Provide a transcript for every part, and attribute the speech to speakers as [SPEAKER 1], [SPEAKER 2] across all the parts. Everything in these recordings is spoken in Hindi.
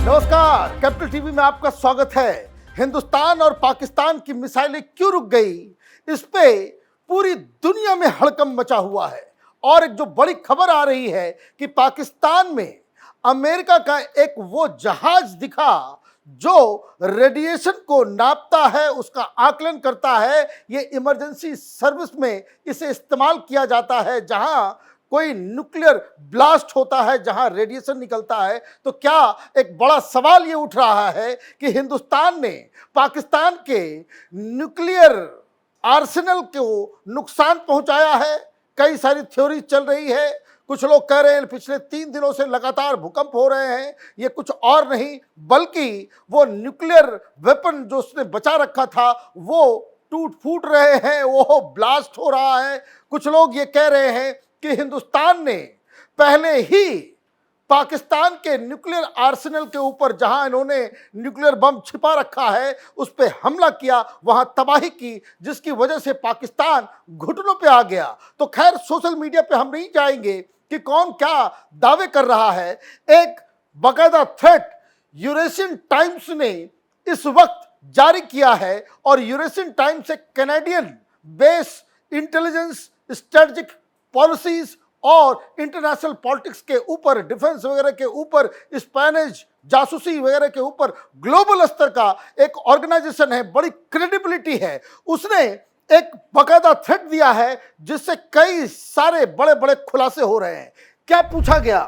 [SPEAKER 1] नमस्कार, कैपिटल टीवी में आपका स्वागत है। हिंदुस्तान और पाकिस्तान की मिसाइलें क्यों रुक गई, इस पे पूरी दुनिया में हड़कंप मचा हुआ है। और एक जो बड़ी खबर आ रही है कि पाकिस्तान में अमेरिका का एक वो जहाज दिखा जो रेडिएशन को नापता है, उसका आकलन करता है। ये इमरजेंसी सर्विस में इसे इस्तेमाल किया जाता है जहां कोई न्यूक्लियर ब्लास्ट होता है, जहां रेडिएशन निकलता है। तो क्या एक बड़ा सवाल ये उठ रहा है कि हिंदुस्तान ने पाकिस्तान के न्यूक्लियर आर्सेनल को नुकसान पहुंचाया है। कई सारी थ्योरी चल रही है। कुछ लोग कह रहे हैं पिछले 3 दिनों से लगातार भूकंप हो रहे हैं, ये कुछ और नहीं बल्कि वो न्यूक्लियर वेपन जो उसने बचा रखा था वो टूट फूट रहे हैं, वो ब्लास्ट हो रहा है। कुछ लोग ये कह रहे हैं कि हिंदुस्तान ने पहले ही पाकिस्तान के न्यूक्लियर आर्सेनल के ऊपर, जहां इन्होंने न्यूक्लियर बम छिपा रखा है, उस पर हमला किया, वहां तबाही की, जिसकी वजह से पाकिस्तान घुटनों पे आ गया। तो खैर, सोशल मीडिया पे हम नहीं जाएंगे कि कौन क्या दावे कर रहा है। एक बाकायदा थ्रेट यूरेशियन टाइम्स ने इस वक्त जारी किया है और यूरेशियन टाइम्स एक Canadian base intelligence, strategic policies और इंटरनेशनल पॉलिटिक्स के ऊपर, डिफेंस वगैरह के ऊपर, स्पेनिश जासूसी वगैरह के ऊपर ग्लोबल स्तर का एक ऑर्गेनाइजेशन है, बड़ी क्रेडिबिलिटी है। उसने एक बाकायदा थ्रेट दिया है जिससे कई सारे बड़े बड़े खुलासे हो रहे हैं। क्या पूछा गया?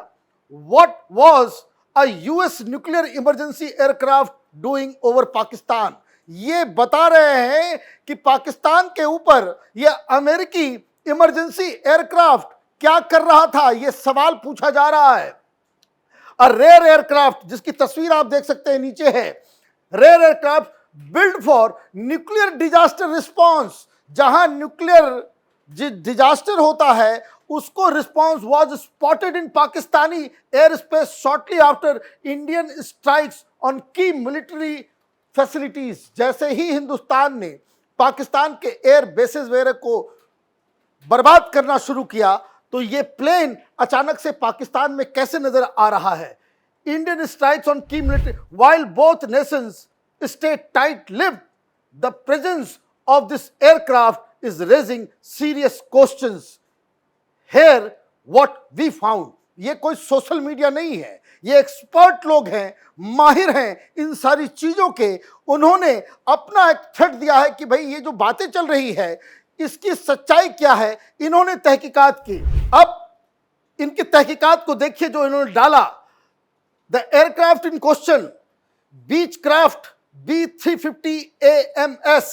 [SPEAKER 1] What was a US nuclear emergency aircraft doing over Pakistan? ये बता रहे हैं कि पाकिस्तान के ऊपर यह अमेरिकी इमरजेंसी एयरक्राफ्ट क्या कर रहा था, यह सवाल पूछा जा रहा है। अ रेयर एयरक्राफ्ट, जिसकी तस्वीर आप देख सकते हैं नीचे है, rare aircraft build for nuclear disaster response. जहां न्यूक्लियर डिजास्टर होता है उसको response was spotted in Pakistani air space shortly after Indian strikes on key military facilities. जैसे ही हिंदुस्तान ने पाकिस्तान के एयर बेसेस वगैरह को बर्बाद करना शुरू किया तो ये प्लेन अचानक से पाकिस्तान में कैसे नजर आ रहा है। Indian strikes on key military while both nations stay tight lipped, the presence of this aircraft is raising serious questions. Here what we found. ये कोई सोशल मीडिया नहीं है, ये एक्सपर्ट लोग हैं, माहिर हैं इन सारी चीजों के। उन्होंने अपना एक थ्रेट दिया है कि भाई ये जो बातें चल रही है इसकी सच्चाई क्या है। इन्होंने तहकीकात की। अब इनकी तहकीकात को देखिए जो इन्होंने डाला। The aircraft in question, beach craft B350 AMS,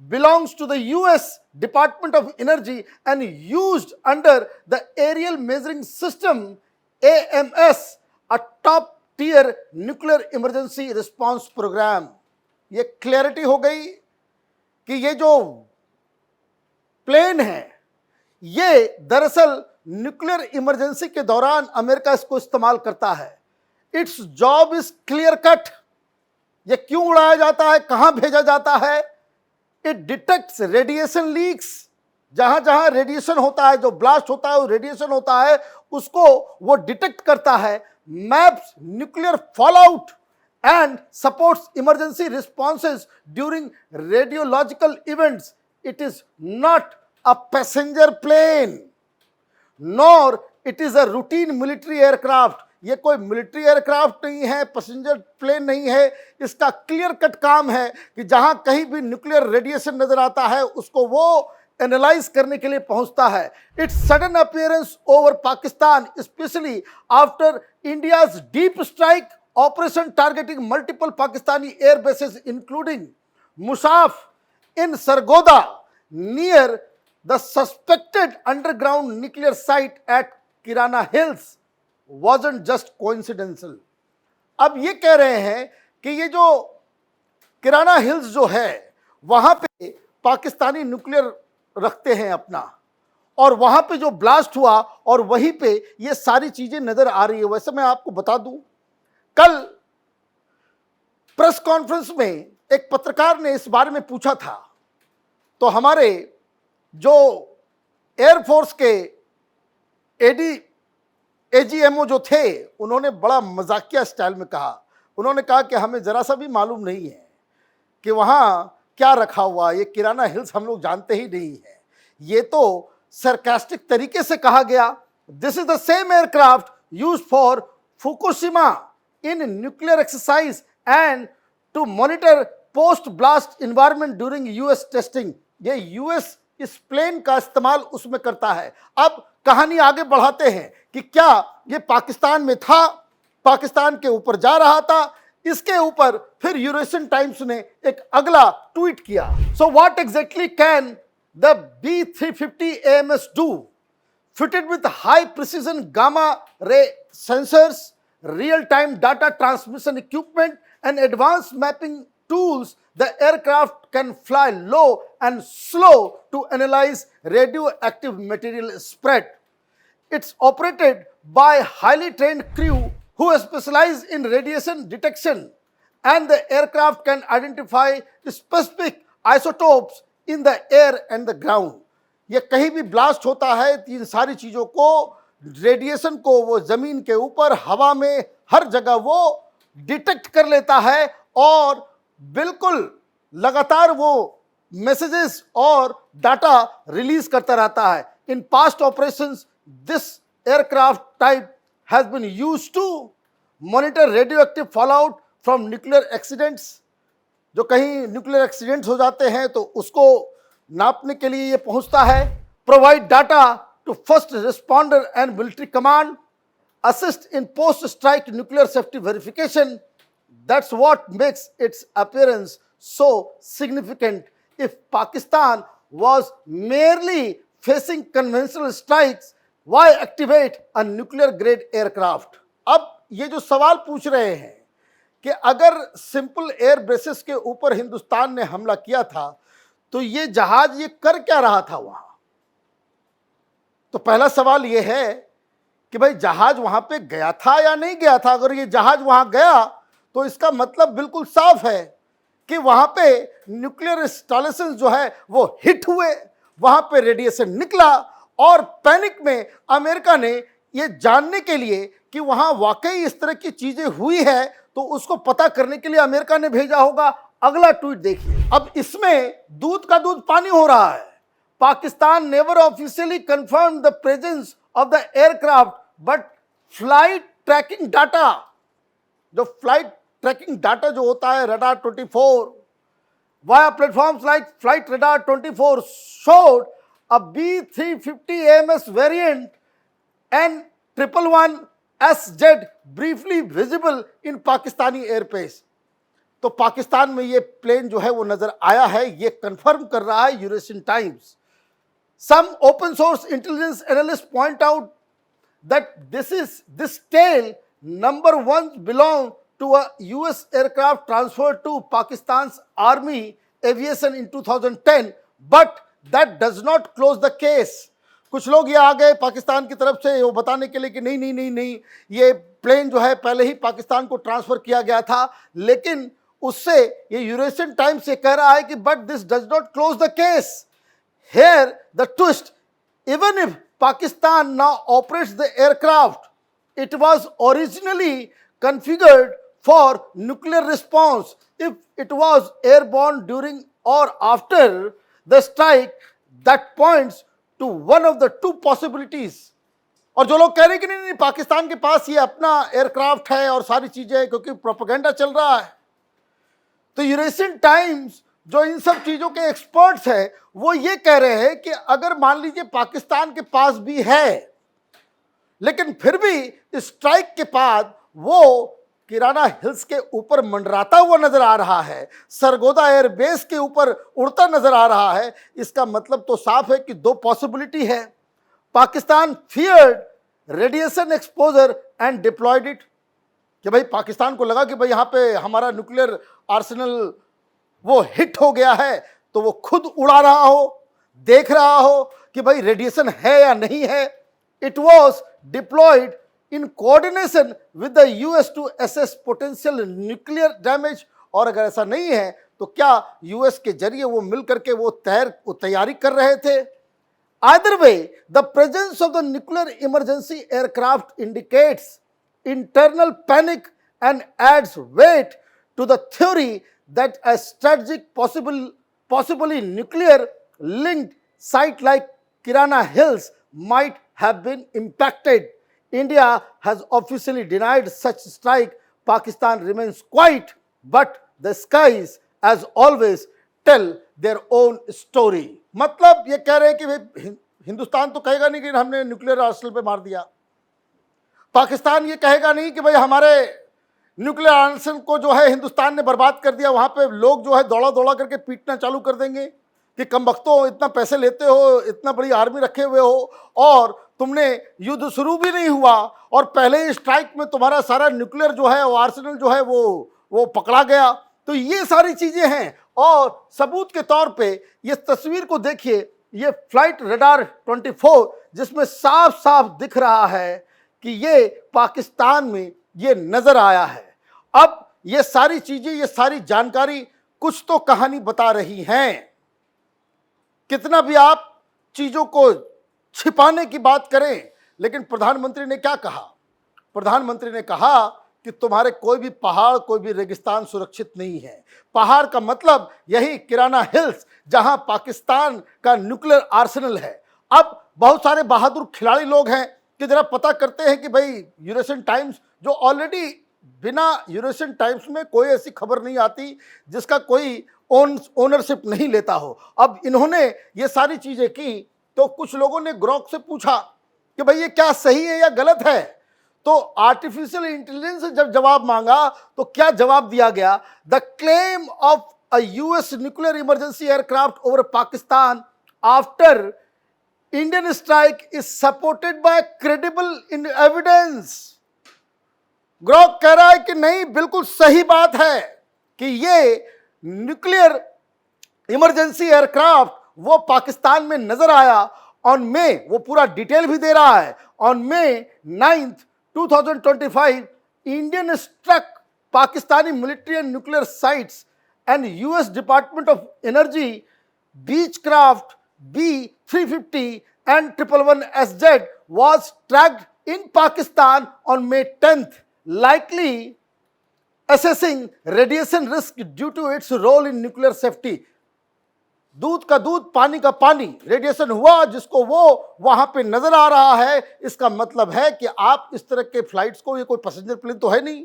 [SPEAKER 1] belongs to the US Department of Energy and used under the Aerial Measuring System AMS, a top tier nuclear emergency response program। ये क्लैरिटी हो गई कि ये जो प्लेन है ये दरअसल न्यूक्लियर इमरजेंसी के दौरान अमेरिका इसको इस्तेमाल करता है। It's job is clear cut. ये क्यों उड़ाया जाता है, कहां भेजा जाता है? It detects radiation leaks. जहां जहां रेडिएशन होता है, जो ब्लास्ट होता है, वो रेडिएशन होता है, उसको वो डिटेक्ट करता है। Maps nuclear fallout and supports emergency responses during radiological events. It is not a passenger plane, nor it is a routine military aircraft। ये कोई मिलिट्री एयरक्राफ्ट नहीं है, पैसेंजर प्लेन नहीं है। इसका क्लियर कट काम है कि जहां कहीं भी न्यूक्लियर रेडिएशन नजर आता है उसको वो एनालाइज करने के लिए पहुंचता है। Its sudden appearance over Pakistan specially after India's deep strike operation targeting multiple Pakistani air bases including Mushaf in Sargodha near the suspected underground nuclear site at Kirana Hills wasn't just coincidental। अब ये कह रहे हैं कि ये जो किराना हिल्स जो है वहां पे पाकिस्तानी न्यूक्लियर रखते हैं अपना, और वहां पे जो ब्लास्ट हुआ और वहीं पे ये सारी चीजें नजर आ रही है। वैसे मैं आपको बता दूं, कल प्रेस कॉन्फ्रेंस में एक पत्रकार ने इस बारे में पूछा था तो हमारे जो एयरफोर्स के एजीएमओ जो थे उन्होंने बड़ा मजाकिया स्टाइल में कहा, उन्होंने कहा कि हमें ज़रा सा भी मालूम नहीं है कि वहाँ क्या रखा हुआ, ये किराना हिल्स हम लोग जानते ही नहीं है। ये तो सरकास्टिक तरीके से कहा गया। This is the same aircraft used for Fukushima in nuclear exercise and to monitor post blast environment during US testing. ये यूएस इस प्लेन का इस्तेमाल उसमें करता है। अब कहानी आगे बढ़ाते हैं कि क्या ये पाकिस्तान में था, पाकिस्तान के ऊपर जा रहा था। इसके ऊपर फिर यूरेशियन टाइम्स ने एक अगला ट्वीट किया। So what exactly can the B350 AMS do? Fitted with high precision gamma ray sensors, real-time data transmission equipment and advanced mapping tools, the aircraft can fly low and slow to analyze radioactive material spread. It's operated by highly trained crew who specialize in radiation detection, and the aircraft can identify specific isotopes in the air and the ground. ये कहीं भी ब्लास्ट होता है तो इन सारी चीज़ों को, रेडिएशन को वो ज़मीन के ऊपर, हवा में, हर जगह वो डिटेक्ट कर लेता है और बिल्कुल लगातार वो मैसेजेस और डाटा रिलीज करता रहता है। In past operations this aircraft type has been used to monitor radio active fallout from nuclear accidents. जो कहीं न्यूक्लियर एक्सीडेंट्स हो जाते हैं तो उसको नापने के लिए ये पहुंचता है। Provide data to first responder and military command, assist in post strike nuclear safety verification. That's what makes its appearance so significant. If Pakistan was merely facing conventional strikes, why activate a nuclear grade aircraft? अब ये जो सवाल पूछ रहे हैं कि अगर सिंपल एयर बेसिस के ऊपर हिंदुस्तान ने हमला किया था तो ये जहाज ये कर क्या रहा था वहां? तो पहला सवाल ये है कि भाई जहाज वहां पे गया था या नहीं गया था। अगर ये जहाज वहां गया तो इसका मतलब बिल्कुल साफ है कि वहां पे न्यूक्लियर इंस्टॉलेशन जो है वो हिट हुए, वहां पे रेडिएशन निकला और पैनिक में अमेरिका ने ये जानने के लिए कि वहां वाकई इस तरह की चीजें हुई है तो उसको पता करने के लिए अमेरिका ने भेजा होगा। अगला ट्वीट देखिए। अब इसमें दूध का दूध पानी हो रहा है। Pakistan never officially confirm the presence of the aircraft but flight tracking data, जो फ्लाइट ट्रैकिंग डाटा जो होता है radar 24 via platforms like flight radar 24 showed a B350 AMS variant and 111 SZ briefly visible in Pakistani airspace। तो पाकिस्तान में ये प्लेन जो है वो नजर आया है, ये कंफर्म कर रहा है Eurasian Times. Some open source intelligence analyst point out that this tail number 1 belong to a US aircraft transferred to Pakistan's Army Aviation in 2010, but that does not close the case। कुछ लोग ये आ गए पाकिस्तान की तरफ से वो बताने के लिए कि नहीं नहीं नहीं नहीं, ये प्लेन जो है पहले ही पाकिस्तान को ट्रांसफर किया गया था, लेकिन उससे ये यूरेशियन टाइम्स से कह रहा है कि but this does not close the case. Here the twist, even if Pakistan now operates the aircraft, it was originally configured for nuclear response. If it was airborne during or after the strike, that points to one of the two possibilities। और जो लोग कह रहे हैं कि नहीं नहीं पाकिस्तान के पास ये अपना एयरक्राफ्ट है और सारी चीजें क्योंकि प्रोपेगेंडा चल रहा है, तो यूरेशियन टाइम्स जो इन सब चीजों के एक्सपर्ट्स हैं वो ये कह रहे हैं कि अगर मान लीजिए पाकिस्तान के पास भी है, लेकिन फिर भी स्ट्राइक के बाद वो किराना हिल्स के ऊपर मंडराता हुआ नजर आ रहा है, सरगोदा एयरबेस के ऊपर उड़ता नजर आ रहा है। इसका मतलब तो साफ है कि दो पॉसिबिलिटी है। Pakistan feared radiation exposure and deployed it, कि भाई पाकिस्तान को लगा कि भाई यहाँ पे हमारा न्यूक्लियर आर्सेनल वो हिट हो गया है तो वो खुद उड़ा रहा हो, देख रहा हो कि भाई रेडिएशन है या नहीं है। It was deployed in coordination with the US to assess potential nuclear damage। और अगर ऐसा नहीं है तो क्या यूएस के जरिए वो मिल करके वो तैयारी कर रहे थे। Either way, the presence of the nuclear emergency aircraft indicates internal panic and adds weight to the theory that a strategic possibly nuclear linked site like Kirana Hills might have been impacted. India has officially denied such strike. Pakistan remains quiet, but the skies, as always, tell their own story. मतलब ये कह रहे हैं कि भाई हिंदुस्तान तो कहेगा नहीं कि हमने न्यूक्लियर आर्सेनल पे मार दिया, पाकिस्तान ये कहेगा नहीं कि भाई हमारे न्यूक्लियर आर्सेनल को जो है हिंदुस्तान ने बर्बाद कर दिया, वहां पे लोग जो है दौड़ा दौड़ा करके पीटना चालू कर देंगे कि कमबख्तों इतना पैसे लेते हो, इतना बड़ी आर्मी रखे हुए हो और तुमने युद्ध शुरू भी नहीं हुआ और पहले ही स्ट्राइक में तुम्हारा सारा न्यूक्लियर जो है वो आर्सेनल जो है वो पकड़ा गया। तो ये सारी चीजें हैं और सबूत के तौर पे ये तस्वीर को देखिए, ये फ्लाइट रडार 24 जिसमें साफ साफ दिख रहा है कि ये पाकिस्तान में ये नजर आया है। अब ये सारी चीजें, ये सारी जानकारी कुछ तो कहानी बता रही हैं। कितना भी आप चीजों को छिपाने की बात करें, लेकिन प्रधानमंत्री ने क्या कहा? प्रधानमंत्री ने कहा कि तुम्हारे कोई भी पहाड़, कोई भी रेगिस्तान सुरक्षित नहीं है। पहाड़ का मतलब यही किराना हिल्स जहां पाकिस्तान का न्यूक्लियर आर्सेनल है। अब बहुत सारे बहादुर खिलाड़ी लोग हैं कि जरा पता करते हैं कि भाई यूरेशियन टाइम्स, जो ऑलरेडी बिना यूरेशियन टाइम्स में कोई ऐसी खबर नहीं आती जिसका कोई ओनरशिप नहीं लेता हो। अब इन्होंने ये सारी चीजें की तो कुछ लोगों ने ग्रोक से पूछा कि भाई ये क्या सही है या गलत है? तो आर्टिफिशियल इंटेलिजेंस से जब जवाब मांगा तो क्या जवाब दिया गया? The claim of a US nuclear emergency aircraft over Pakistan after Indian strike is supported by credible in evidence. Grok कह रहा है कि नहीं, बिल्कुल सही बात है कि ये न्यूक्लियर इमरजेंसी एयरक्राफ्ट वो पाकिस्तान में नजर आया। ऑन मे, वो पूरा डिटेल भी दे रहा है, on May 9th 2025 Indian struck Pakistani military and nuclear sites and US department of energy Beechcraft B350 and 111SZ was tracked in Pakistan on May 10th, likely assessing radiation risk due to its role in nuclear safety. दूध का दूध, पानी का पानी, रेडिएशन हुआ जिसको वो वहां पे नजर आ रहा है। इसका मतलब है कि आप इस तरह के फ्लाइट्स को, ये कोई पैसेंजर प्लेन तो है नहीं,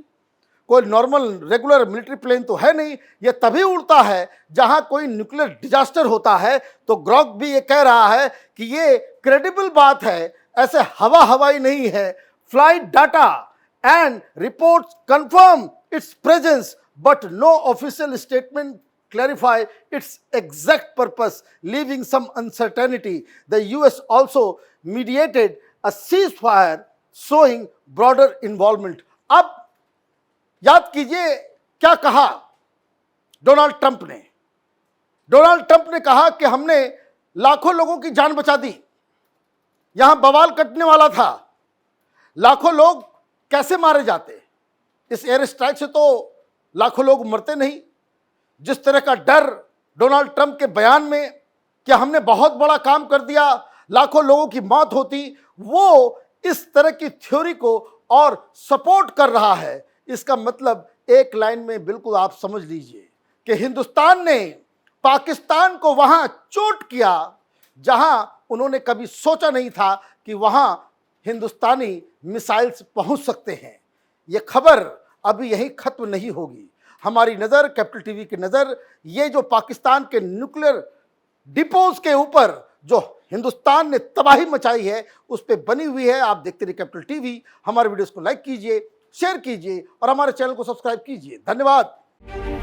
[SPEAKER 1] कोई नॉर्मल रेगुलर मिलिट्री प्लेन तो है नहीं, ये तभी उड़ता है जहां कोई न्यूक्लियर डिजास्टर होता है। तो ग्रोक भी ये कह रहा है कि ये क्रेडिबल बात है, ऐसे हवाई नहीं है। Flight data and reports confirm its presence but no official statement clarify its exact purpose, leaving some uncertainty. The US also mediated a ceasefire showing broader involvement. अब याद कीजिए क्या कहा डोनाल्ड ट्रंप ने। डोनाल्ड ट्रंप ने कहा कि हमने लाखों लोगों की जान बचा दी, यहां बवाल कटने वाला था, लाखों लोग कैसे मारे जाते, इस एयर स्ट्राइक से तो लाखों लोग मरते नहीं। जिस तरह का डर डोनाल्ड ट्रंप के बयान में कि हमने बहुत बड़ा काम कर दिया, लाखों लोगों की मौत होती, वो इस तरह की थ्योरी को और सपोर्ट कर रहा है। इसका मतलब एक लाइन में बिल्कुल आप समझ लीजिए कि हिंदुस्तान ने पाकिस्तान को वहां चोट किया जहां उन्होंने कभी सोचा नहीं था कि वहां हिंदुस्तानी मिसाइल्स पहुंच सकते हैं। यह खबर अभी यहीं खत्म नहीं होगी। हमारी नज़र, कैपिटल टीवी की नज़र, ये जो पाकिस्तान के न्यूक्लियर डिपोज के ऊपर जो हिंदुस्तान ने तबाही मचाई है उस पर बनी हुई है। आप देखते रहिए कैपिटल टीवी। हमारे वीडियोस को लाइक कीजिए, शेयर कीजिए और हमारे चैनल को सब्सक्राइब कीजिए। धन्यवाद।